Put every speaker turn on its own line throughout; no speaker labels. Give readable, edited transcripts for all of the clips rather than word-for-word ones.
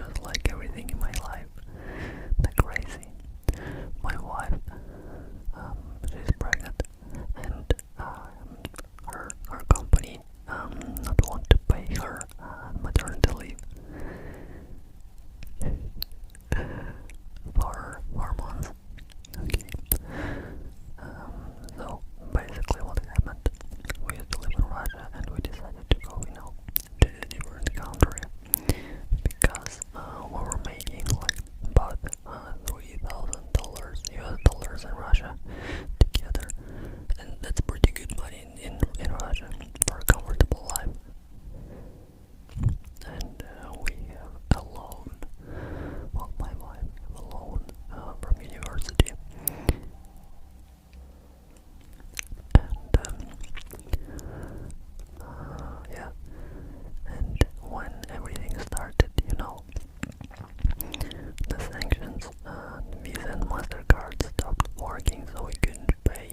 just like everything in my life. The crazy. My wife, she's pregnant, and her company not want to pay her maternity leave for 4 months. Okay. So basically what happened, we used to live in Russia and we decided to go, to a different country because we were making like about $3,000 US dollars in Russia together, and that's pretty good money in Russia for a comfortable life. And we have a loan, well, my wife have a loan from university, and yeah, and when everything started, the sanctions, Visa and MasterCard stopped working, so we couldn't pay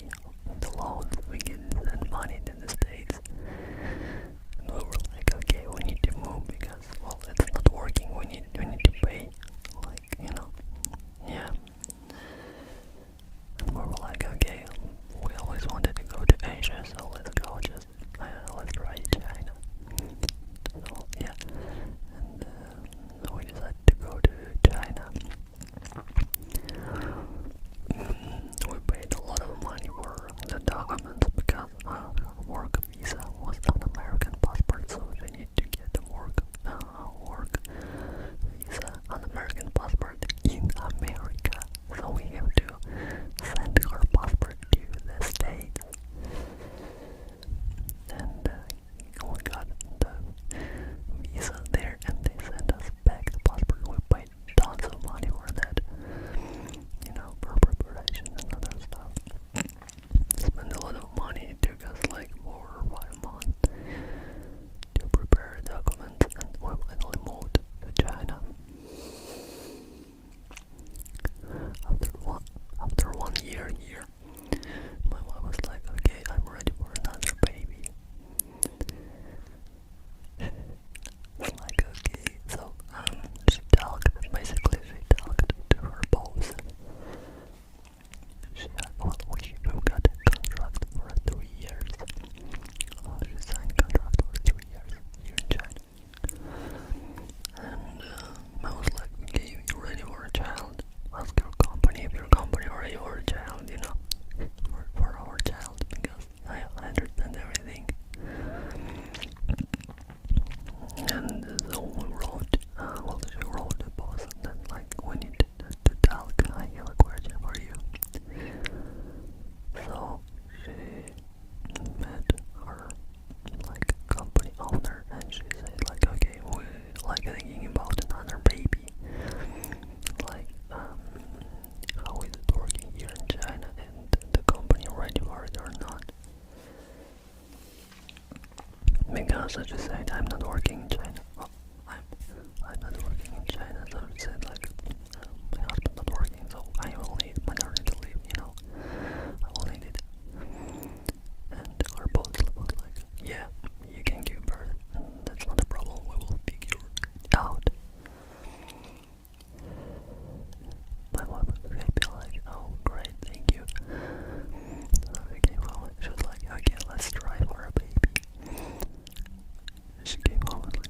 the loans, we couldn't send money to the States. And we were like, okay, we need to move because, well, it's not working, we need to pay, yeah. And we were like, okay, we always wanted to go to Asia, so let's go, let's try China. So, yeah, and we decided to go to China. We paid a lot of money for the documents because work visa was an American passport, so we need to get a work visa, an American passport in America. So we have to send her passport to the States, and we got the visa there, and they sent us back the passport. We paid tons of money for that, for preparation and other stuff. Spent a lot of money. It took us like 4 or 5 months to prepare documents, and we finally moved to China. After 1 year here, my wife was like, okay, I'm ready for another baby. Like, okay, so basically she talked to her boss. She had, we got a contract for 3 years. She signed a contract for 3 years here in China. And I was like, okay, you ready for a child? Ask your company if your company ready for a child, for our child, because I understand everything. And so we wrote, she wrote the boss, and then like, we need to talk, I have a question for you. So she met her like company owner, and she said like, okay, we like thinking about another baby. Like, how is it working here in China, and the company ready for it or not? Because I just said I'm not working in China. Well, I'm not working in China, so I said like, my husband not working, so I will need maternity leave, I will need it. And our boss was like, yeah, you can give birth, that's not a problem, we will figure it out. My wife was happy, like, oh great, thank you. Okay, well, she was like, okay, let's try for a baby. She came home and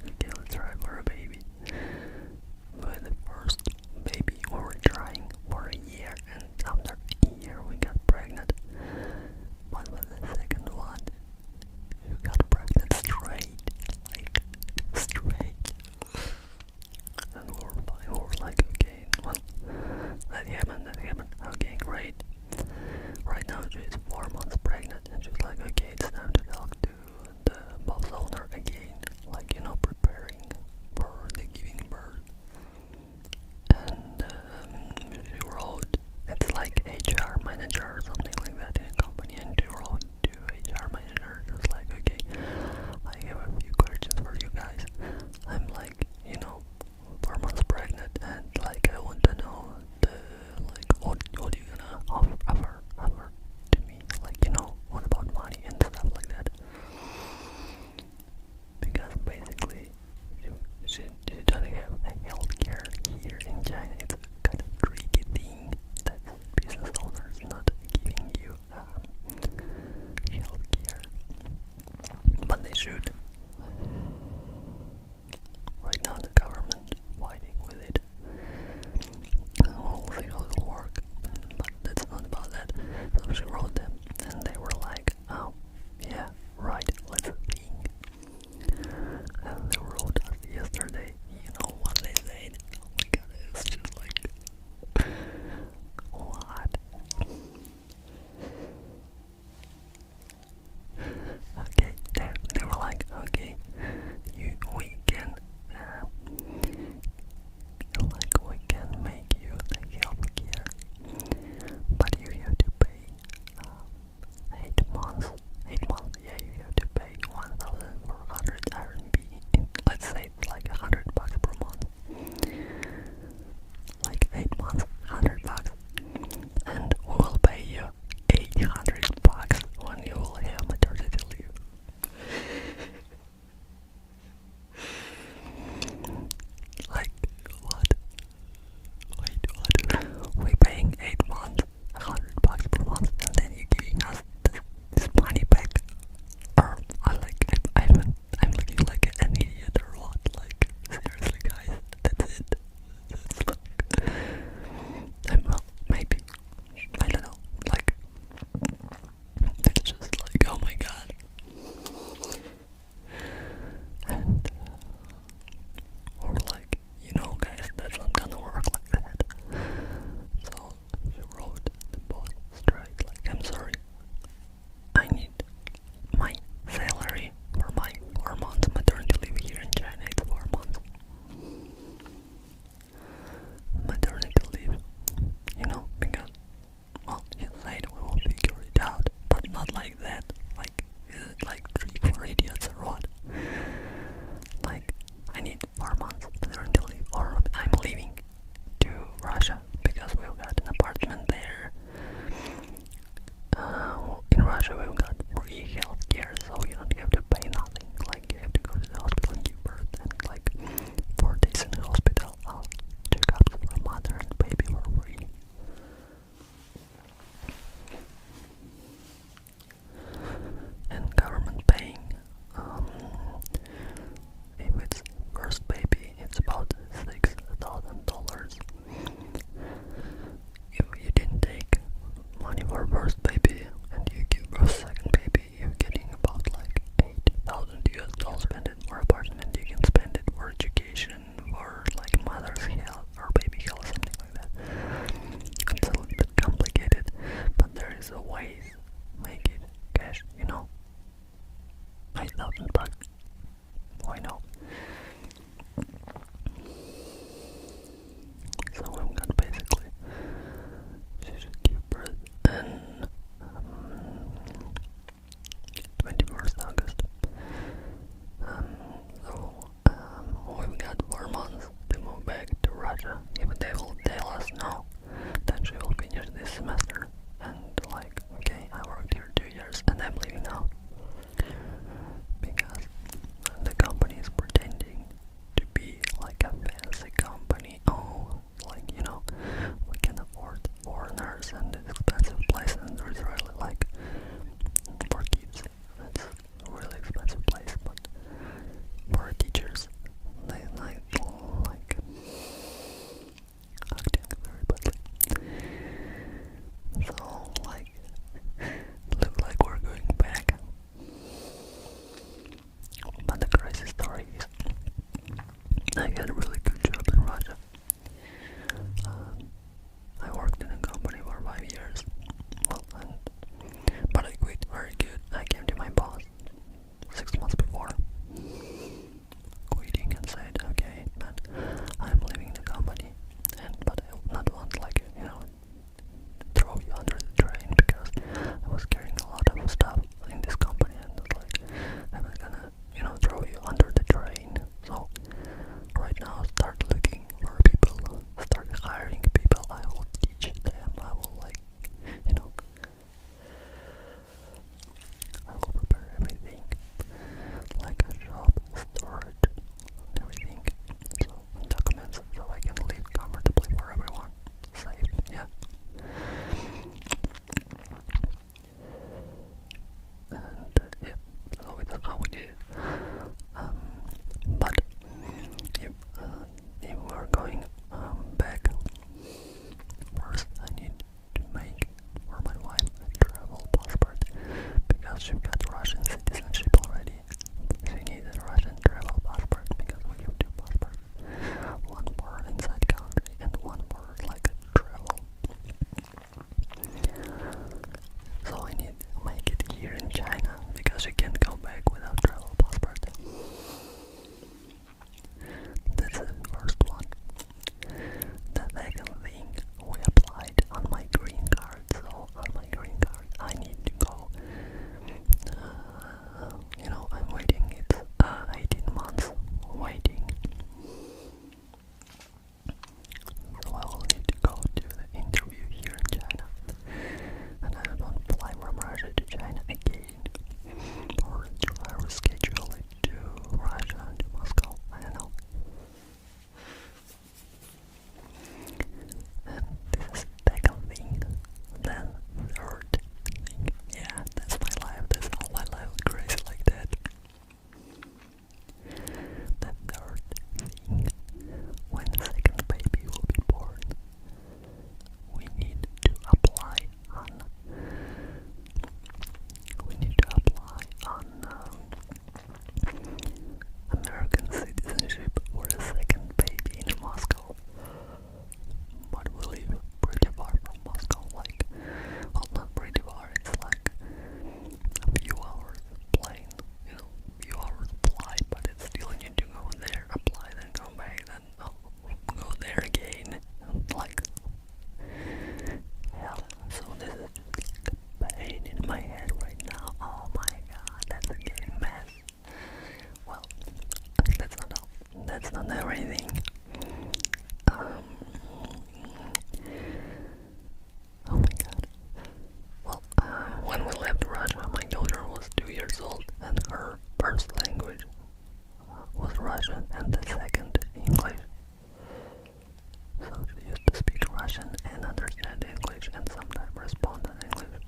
English and sometimes respond in English.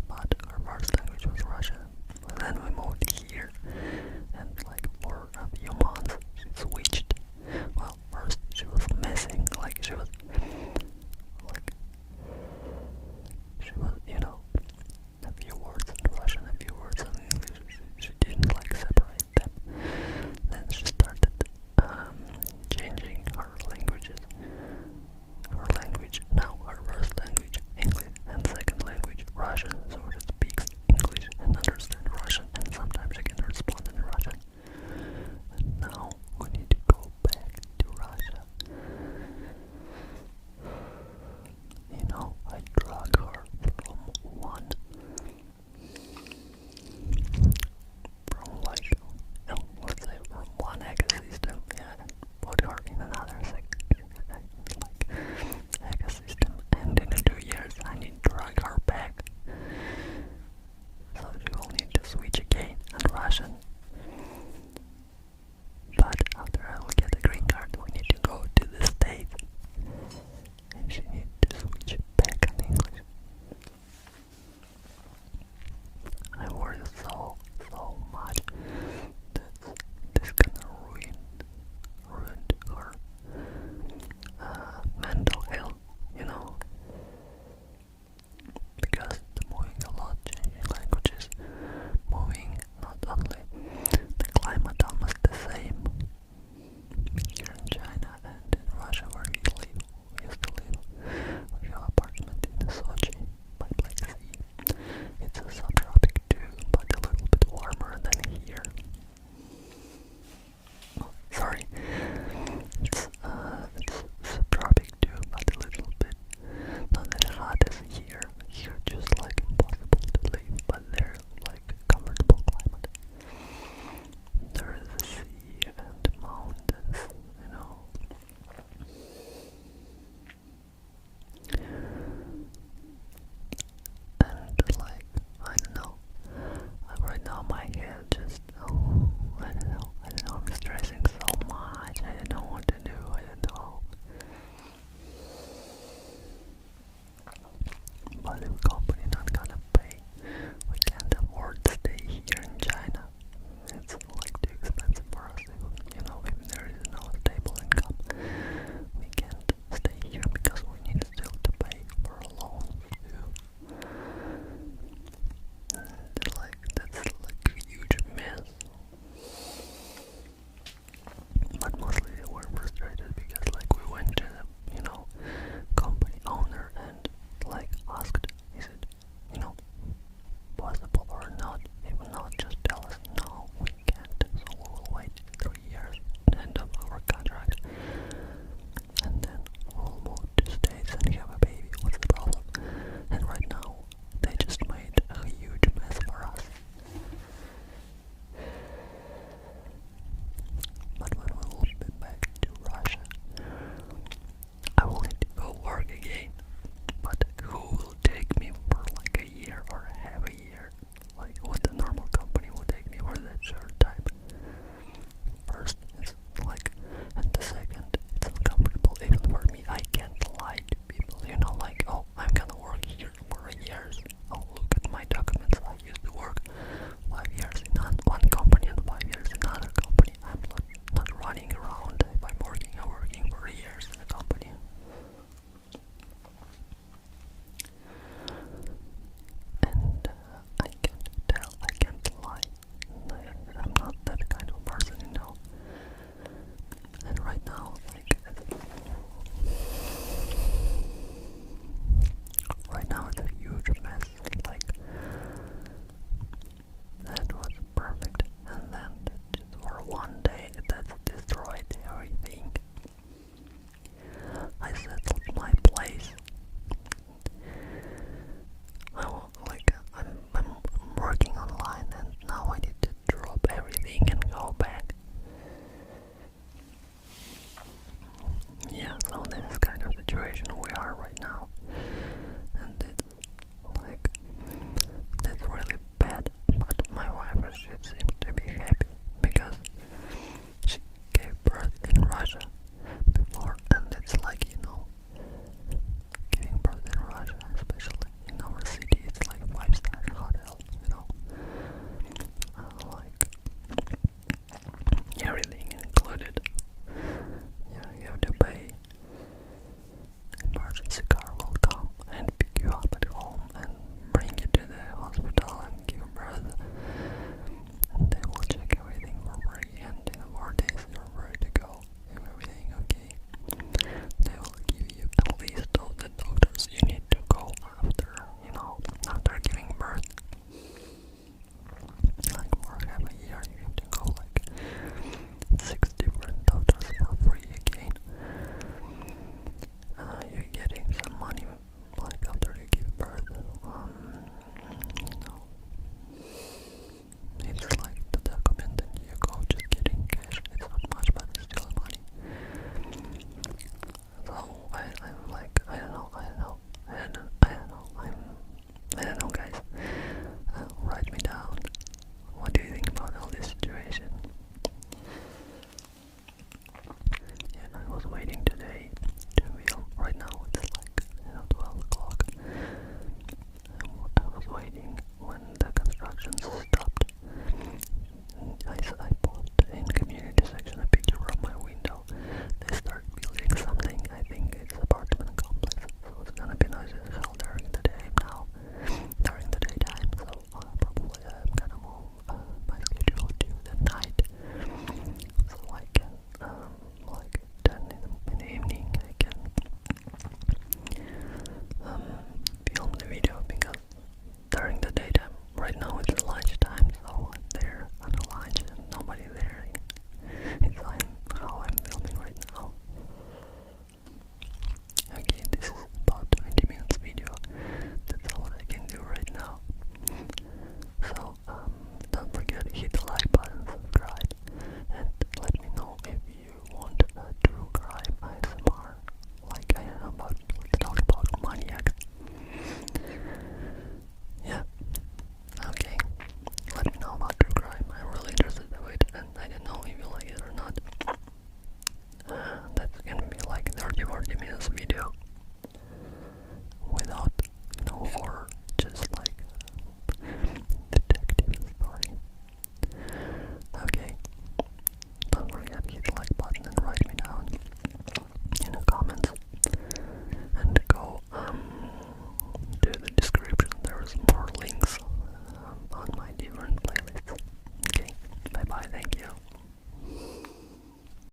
But our first language was Russian. But then we moved here, and like for a few months she switched. Well, first she was missing, like she was, you know, a few words in Russian, a few words in English. She didn't like separate them. Then she started changing her languages. Her language, now her first language, English, and second language, Russian, so she speaks English and understands Russian, and sometimes she can respond in Russian. And now we need to go back to Russia. You know, I drag her from let's say from one ecosystem, yeah, put her in another ecosystem, and in 2 years I need to drag her back. So she will need to switch again on Russian. But after I will get the green card, we need to go to the States, and she needs to switch back on English. I worry so much that this gonna ruin her mental health, you know, because moving a lot, changing languages, moving not only the climate almost the same here in China and in Russia where we used to live. We have an apartment in Sochi by Black Sea. It's a subtropic too, but a little bit warmer than here. Oh, sorry, it's subtropic too, but a little bit not as hot as here. Here just like impossible to live, but they're like comfortable climate. There is a sea and mountains, you know. And like, I don't know. Right now my head just, I don't know, I'm stressing so much. I don't know what to do, I don't know. But if company not gonna pay, we can't afford to stay here in China. It's like too expensive for us. You know, if there is no stable income, we can't stay here because we need still to pay for loans too. And like that's like a huge mess. But mostly we're frustrated because like we went to the, you know, company owner and like asked, is it, you know, possible or not? If not, just tell us no, we can't. So we'll wait 3 years, end of our contract, and then we'll move to States and have a baby. What's the problem? And right now, they just made a huge mess for us. But when we will be back to Russia, I will need to go work again. But who will take me for like a year or half a year? Like what the normal company will take me for that short time. First, it's like, and the second, it's uncomfortable even for me. I can't lie to people, you know, like, oh, I'm gonna work here for years. Oh, look at my documents. I used to work 5 years in one company and 5 years in another company. I'm not running around. If I'm working, I'm working for years in a company. And I can't tell, I can't lie. I'm not that kind of person, you know. And right now, like, right now it's a huge mess. Like, that was perfect, and then just for one day, that destroyed everything. I settled my place. I'm working online, and now I need to drop everything and go back. Yeah, so this is kind of situation we